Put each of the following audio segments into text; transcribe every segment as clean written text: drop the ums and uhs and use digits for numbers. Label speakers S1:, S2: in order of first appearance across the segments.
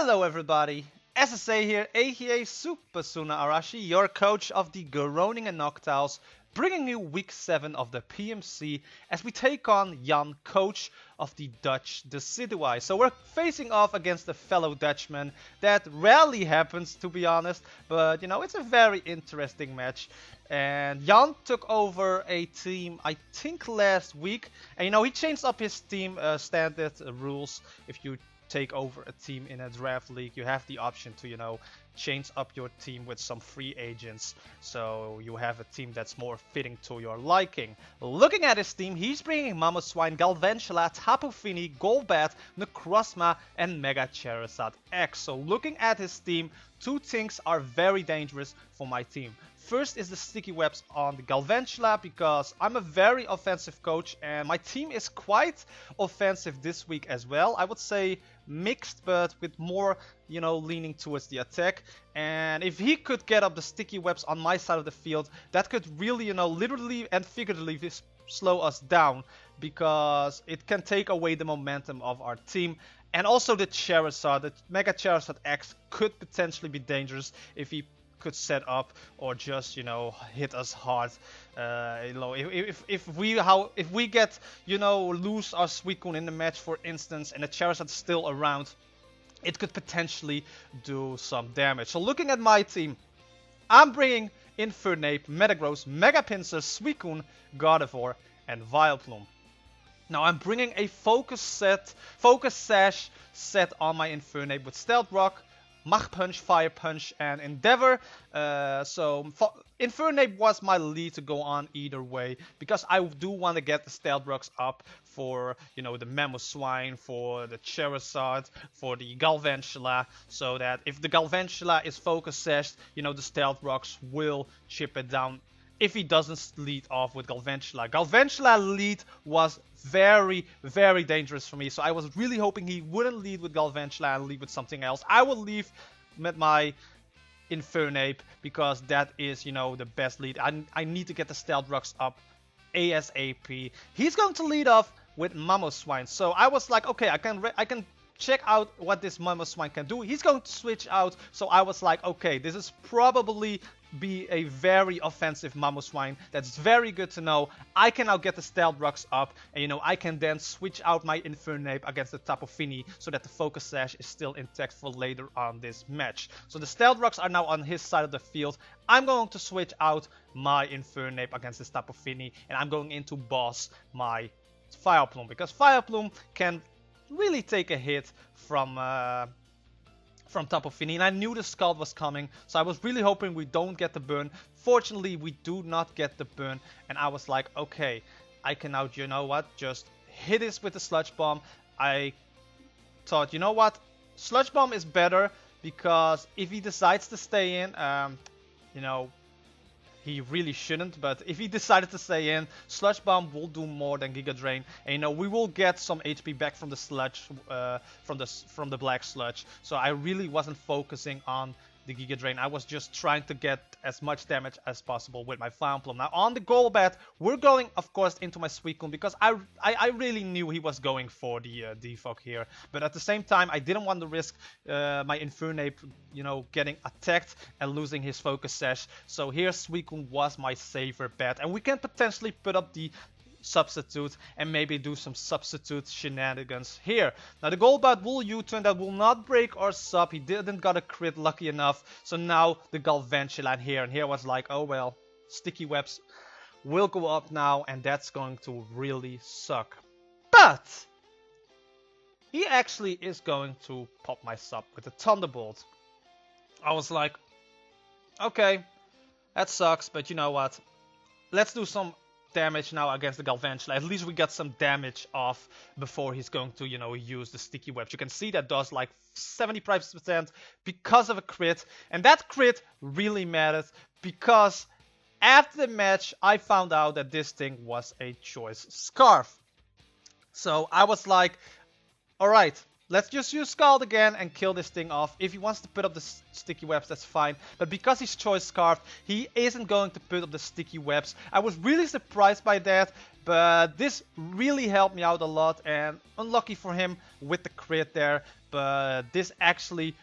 S1: Hello everybody, SSA here, aka Super Suna Arashi, your coach of the Groningen Noctowls, bringing you week 7 of the PMC as we take on Jan, coach of the Dutch Decidueye. So we're facing off against a fellow Dutchman. That rarely happens, to be honest, but you know, it's a very interesting match. And Jan took over a team, I think last week, and you know, he changed up his team standard rules. If you take over a team in a draft league, you have the option to, you know, change up your team with some free agents, so you have a team that's more fitting to your liking. Looking at his team, he's bringing Mamoswine, Galvantula, Tapu Fini, Golbat, Necrozma, and Mega Charizard X. So looking at his team, two things are very dangerous for my team. First is the sticky webs on the Galvantula, because I'm a very offensive coach and my team is quite offensive this week as well. I would say mixed, but with more, you know, leaning towards the attack. And if he could get up the sticky webs on my side of the field, that could really, you know, literally and figuratively slow us down, because it can take away the momentum of our team. And also the Charizard, the Mega Charizard X, could potentially be dangerous if he could set up or just, you know, hit us hard. You know, if we get, you know, lose our Suicune in the match, for instance, and the Charizard's still around, it could potentially do some damage. So looking at my team, I'm bringing Infernape, Metagross, Mega Pinsir, Suicune, Gardevoir, and Vileplume. Now I'm bringing a Focus Sash set on my Infernape with Stealth Rock, Mach Punch, Fire Punch, and Endeavor. So Infernape was my lead to go on either way, because I do want to get the Stealth Rocks up for, you know, the Mamoswine, for the Charizard, for the Galvantula, so that if the Galvantula is Focus Sashed, you know, the Stealth Rocks will chip it down if he doesn't lead off with Galvantula. Galvantula lead was very, very dangerous for me, so I was really hoping he wouldn't lead with Galvantula and lead with something else. I will leave with my Infernape, because that is, you know, the best lead. I need to get the Stealth Rocks up ASAP. He's going to lead off with Mamoswine, so I was like, okay, I can check out what this Mamoswine can do. He's going to switch out, so I was like, okay, this is probably be a very offensive Mamoswine. That's very good to know. I can now get the Stealth Rocks up, and you know, I can then switch out my Infernape against the Tapu Fini, so that the Focus Sash is still intact for later on this match. So the Stealth Rocks are now on his side of the field. I'm going to switch out my Infernape against this Tapu Fini, and I'm going into boss my Vileplume, because Vileplume can really take a hit from Tapu Fini, and I knew the Scald was coming, so I was really hoping we don't get the burn. Fortunately, we do not get the burn, and I was like, okay, I can now, you know what, just hit this with the Sludge Bomb. I thought, you know what, Sludge Bomb is better, because if he decides to stay in, you know, he really shouldn't, but if he decided to stay in, Sludge Bomb will do more than Giga Drain, and you know, we will get some HP back from the sludge, from the black sludge. So I really wasn't focusing on the Giga Drain. I was just trying to get as much damage as possible with my Vileplume. Now on the Golbat, we're going, of course, into my Suicune, because I really knew he was going for the defog here. But at the same time, I didn't want to risk my Infernape, you know, getting attacked and losing his Focus Sash. So here Suicune was my safer bet, and we can potentially put up the substitute and maybe do some substitute shenanigans here. Now the Golbat will U-turn, that will not break or sub. He didn't got a crit, lucky enough. So now the Galvantula and here was like, oh well, sticky webs will go up now, and that's going to really suck. But he actually is going to pop my sub with a Thunderbolt. I was like, okay, that sucks, but you know what, let's do some damage now against the Galvantula. At least we got some damage off before he's going to, you know, use the sticky webs. You can see that does like 75% because of a crit, and that crit really mattered, because after the match I found out that this thing was a choice scarf. So I was like, alright, let's just use Scald again and kill this thing off. If he wants to put up the sticky webs, that's fine. But because he's Choice Scarfed, he isn't going to put up the sticky webs. I was really surprised by that, but this really helped me out a lot. And unlucky for him with the crit there, but this actually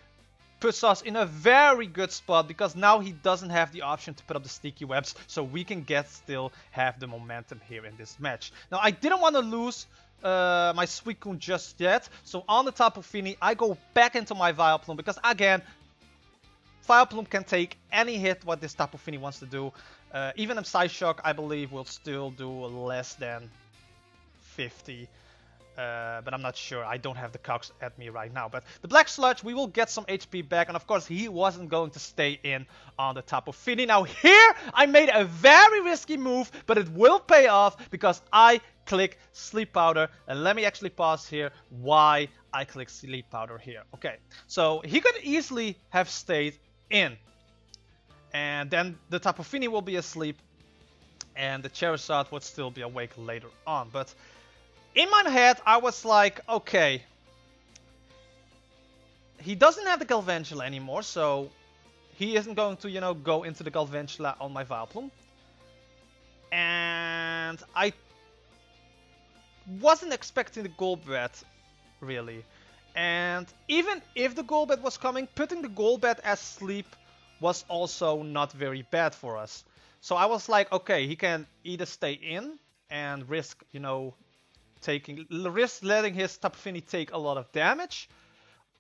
S1: puts us in a very good spot because now he doesn't have the option to put up the sticky webs, so we can still have the momentum here in this match. Now I didn't want to lose my Suicune just yet, so on the Tapu Fini I go back into my Vileplume because again, Vileplume can take any hit what this Tapu Fini wants to do. Even a Psyshock I believe will still do less than 50. But I'm not sure. I don't have the calcs at me right now. But the Black Sludge, we will get some HP back. And of course, he wasn't going to stay in on the Tapu Fini. Now here, I made a very risky move, but it will pay off because I click Sleep Powder. And let me actually pause here why I click Sleep Powder here. Okay, so he could easily have stayed in. And then the Tapu Fini will be asleep. And the Charizard would still be awake later on. But in my head, I was like, okay, he doesn't have the Galvantula anymore, so he isn't going to, you know, go into the Galvantula on my Vileplume. And I wasn't expecting the Golbat, really. And even if the Golbat was coming, putting the Golbat as sleep was also not very bad for us. So I was like, okay, he can either stay in and risk, you know, letting his Tapu Fini take a lot of damage,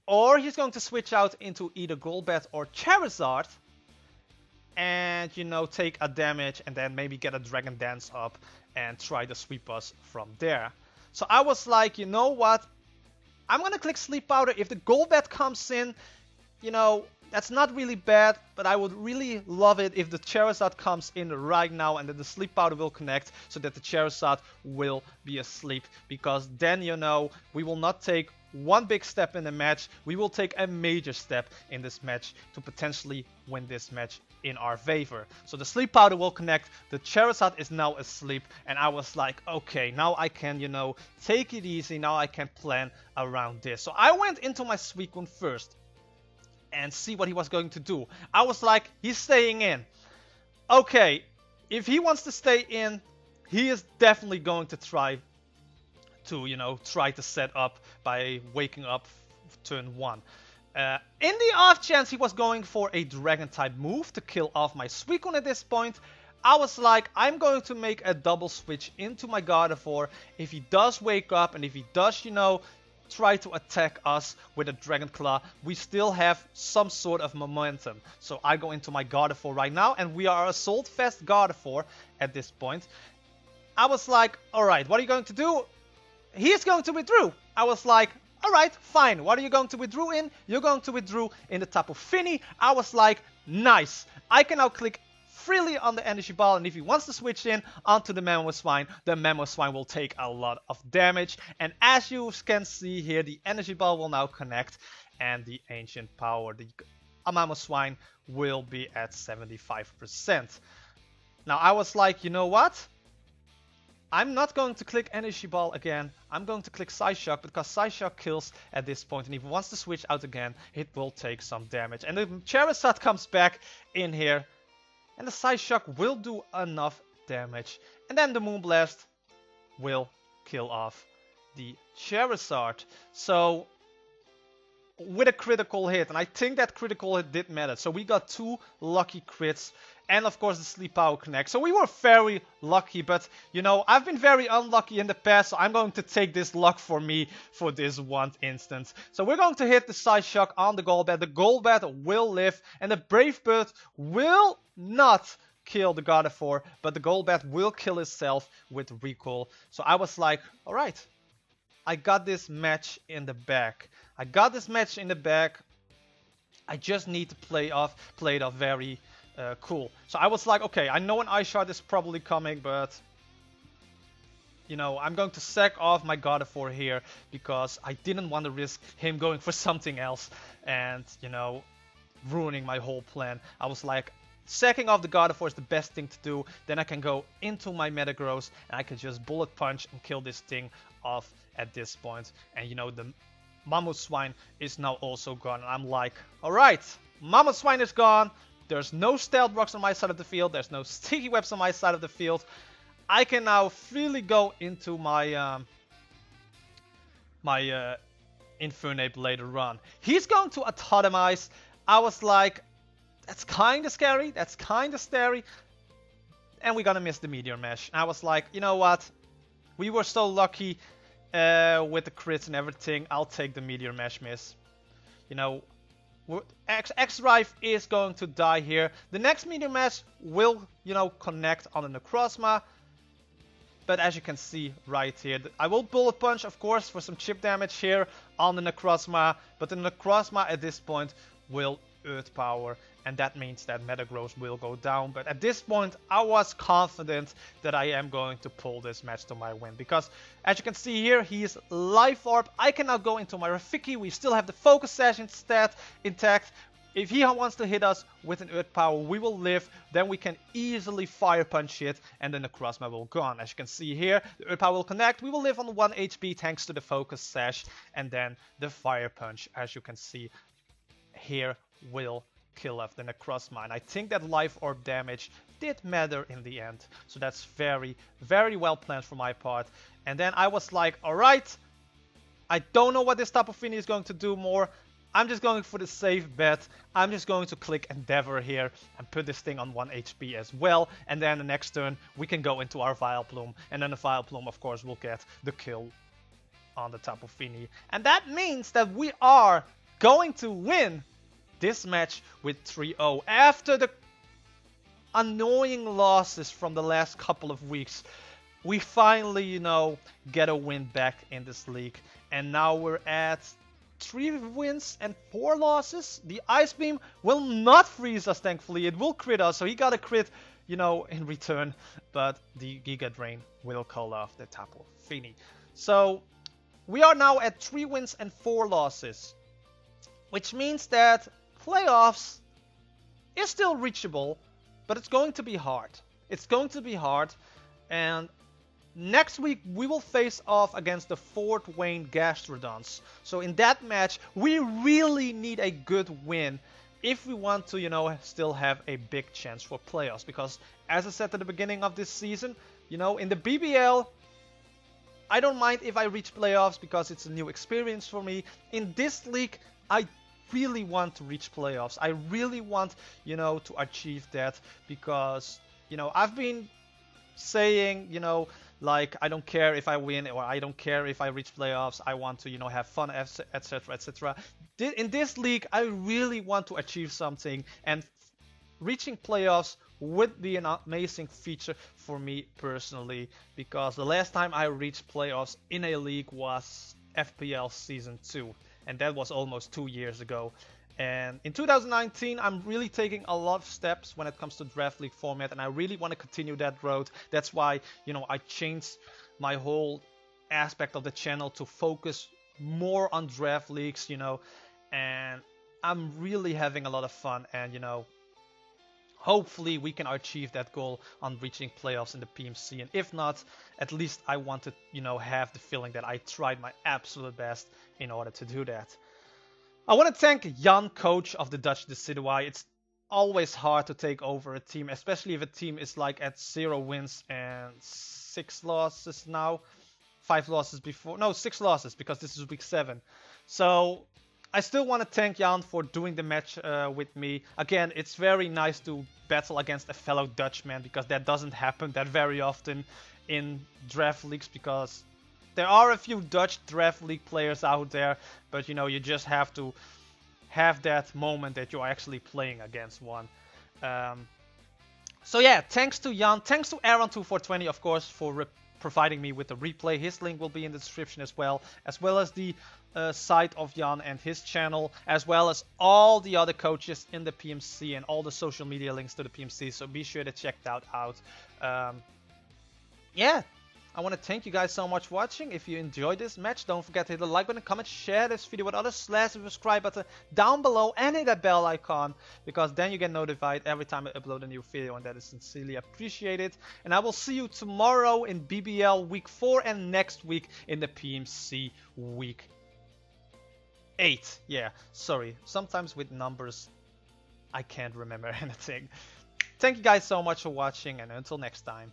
S1: or he's going to switch out into either Golbat or Charizard and, you know, take a damage and then maybe get a Dragon Dance up and try to sweep us from there. So I was like, you know what, I'm gonna click Sleep Powder. If the Golbat comes in, you know, that's not really bad, but I would really love it if the Charizard comes in right now and then the Sleep Powder will connect so that the Charizard will be asleep. Because then, you know, we will not take one big step in the match, we will take a major step in this match to potentially win this match in our favor. So the Sleep Powder will connect, the Charizard is now asleep, and I was like, okay, now I can, you know, take it easy, now I can plan around this. So I went into my Suicune first and see what he was going to do. I was like, he's staying in. Okay, if he wants to stay in, he is definitely going to try to, you know, set up by waking up turn 1. In the off chance he was going for a Dragon type move to kill off my Suicune at this point, I was like, I'm going to make a double switch into my Gardevoir. If he does wake up and if he does, you know, try to attack us with a Dragon Claw, we still have some sort of momentum. So I go into my Gardevoir right now, and we are Assault Vest Gardevoir at this point. I was like, alright, what are you going to do? He's going to withdraw. I was like, alright, fine. What are you going to withdraw in? You're going to withdraw in the Tapu Fini. I was like, nice. I can now click freely on the Energy Ball, and if he wants to switch in onto the Mamoswine, the Mamoswine will take a lot of damage. And as you can see here, the Energy Ball will now connect, and the Ancient Power, the Mamoswine, will be at 75%. Now I was like, you know what? I'm not going to click Energy Ball again. I'm going to click Psyshock because Psyshock kills at this point, and if he wants to switch out again, it will take some damage. And the Charizard comes back in here, and the Psyshock will do enough damage. And then the Moonblast will kill off the Charizard. So, with a critical hit, and I think that critical hit did matter. So we got 2 lucky crits, and of course the Sleep Power connect. So we were very lucky, but you know, I've been very unlucky in the past, so I'm going to take this luck for me for this one instance. So we're going to hit the Psyshock on the Golbat. The Golbat will live, and the Brave Bird will not kill the Gardevoir, but the Golbat will kill itself with Recall. So I was like, alright, I got this match in the bag. I got this match in the bag. I just need to play it off very cool. So I was like, okay, I know an Ice Shard is probably coming, but you know, I'm going to sack off my Gardevoir here because I didn't want to risk him going for something else and, you know, ruining my whole plan. I was like, sacking off the Gardevoir is the best thing to do. Then I can go into my Metagross and I can just Bullet Punch and kill this thing off at this point. And you know, the Mamoswine is now also gone. And I'm like, alright, Mamoswine is gone. There's no Stealth Rocks on my side of the field. There's no Sticky Webs on my side of the field. I can now freely go into my Infernape later on. He's going to Autotomize. I was like, that's kind of scary. That's kind of scary. And we're going to miss the Meteor Mash. I was like, you know what? We were so lucky with the crits and everything. I'll take the Meteor Mash miss. You know, X-Drive is going to die here. The next Meteor Mash will, you know, connect on the Necrozma. But as you can see right here, I will Bullet Punch, of course, for some chip damage here on the Necrozma. But the Necrozma at this point will Earth Power. And that means that Metagross will go down. But at this point, I was confident that I am going to pull this match to my win. Because as you can see here, he is Life Orb. I can now go into my Rafiki. We still have the Focus Sash stat intact. If he wants to hit us with an Earth Power, we will live. Then we can easily Fire Punch it, and then the Necrozma will go on. As you can see here, the Earth Power will connect. We will live on 1 HP thanks to the Focus Sash. And then the Fire Punch, as you can see here, will kill off the Necrozma. And I think that Life Orb damage did matter in the end. So that's very, very well planned for my part. And then I was like, alright, I don't know what this Tapu Fini is going to do more. I'm just going for the safe bet. I'm just going to click Endeavor here and put this thing on 1 HP as well. And then the next turn, we can go into our Vileplume. And then the Vileplume, of course, will get the kill on the Tapu Fini. And that means that we are going to win this match with 3-0. After the annoying losses from the last couple of weeks, we finally, you know, get a win back in this league. And now we're at 3 wins and 4 losses. The Ice Beam will not freeze us, thankfully. It will crit us, so he got a crit, you know, in return. But the Giga Drain will call off the Tapu Fini. So we are now at 3 wins and 4 losses. Which means that playoffs is still reachable, but it's going to be hard. It's going to be hard. And next week, we will face off against the Fort Wayne Gastrodons. So in that match, we really need a good win if we want to, you know, still have a big chance for playoffs. Because as I said at the beginning of this season, you know, in the BBL, I don't mind if I reach playoffs because it's a new experience for me. In this league, I really want to reach playoffs. I really want, you know, to achieve that because, you know, I've been saying, you know, like, I don't care if I win or I don't care if I reach playoffs. I want to, you know, have fun, etc., etc. In this league, I really want to achieve something, and reaching playoffs would be an amazing feature for me personally, because the last time I reached playoffs in a league was FPL Season 2, and that was almost 2 years ago. And in 2019, I'm really taking a lot of steps when it comes to Draft League format, and I really want to continue that road. That's why, you know, I changed my whole aspect of the channel to focus more on Draft Leagues, you know, and I'm really having a lot of fun, and, you know, hopefully we can achieve that goal on reaching playoffs in the PMC, and if not, at least I want to, you know, have the feeling that I tried my absolute best in order to do that. I want to thank Jan, coach of the Dutch Decidueye. It's always hard to take over a team, especially if a team is like at 0 wins and 6 losses now. 5 losses before, no, 6 losses, because this is week 7. So I still want to thank Jan for doing the match with me. Again, it's very nice to battle against a fellow Dutchman, because that doesn't happen that very often in draft leagues, because there are a few Dutch draft league players out there, but, you know, you just have to have that moment that you're actually playing against one. So yeah, thanks to Jan, thanks to Aaron2420, of course, for providing me with the replay. His link will be in the description as well as the site of Jan and his channel, as well as all the other coaches in the PMC and all the social media links to the PMC, so be sure to check that out. Yeah, I want to thank you guys so much for watching. If you enjoyed this match, don't forget to hit the like button, comment, share this video with others, slash the subscribe button down below, and hit that bell icon, because then you get notified every time I upload a new video, and that is sincerely appreciated. And I will see you tomorrow in BBL week 4 and next week in the PMC week 8. Yeah, sorry, sometimes with numbers I can't remember anything. Thank you guys so much for watching, and until next time.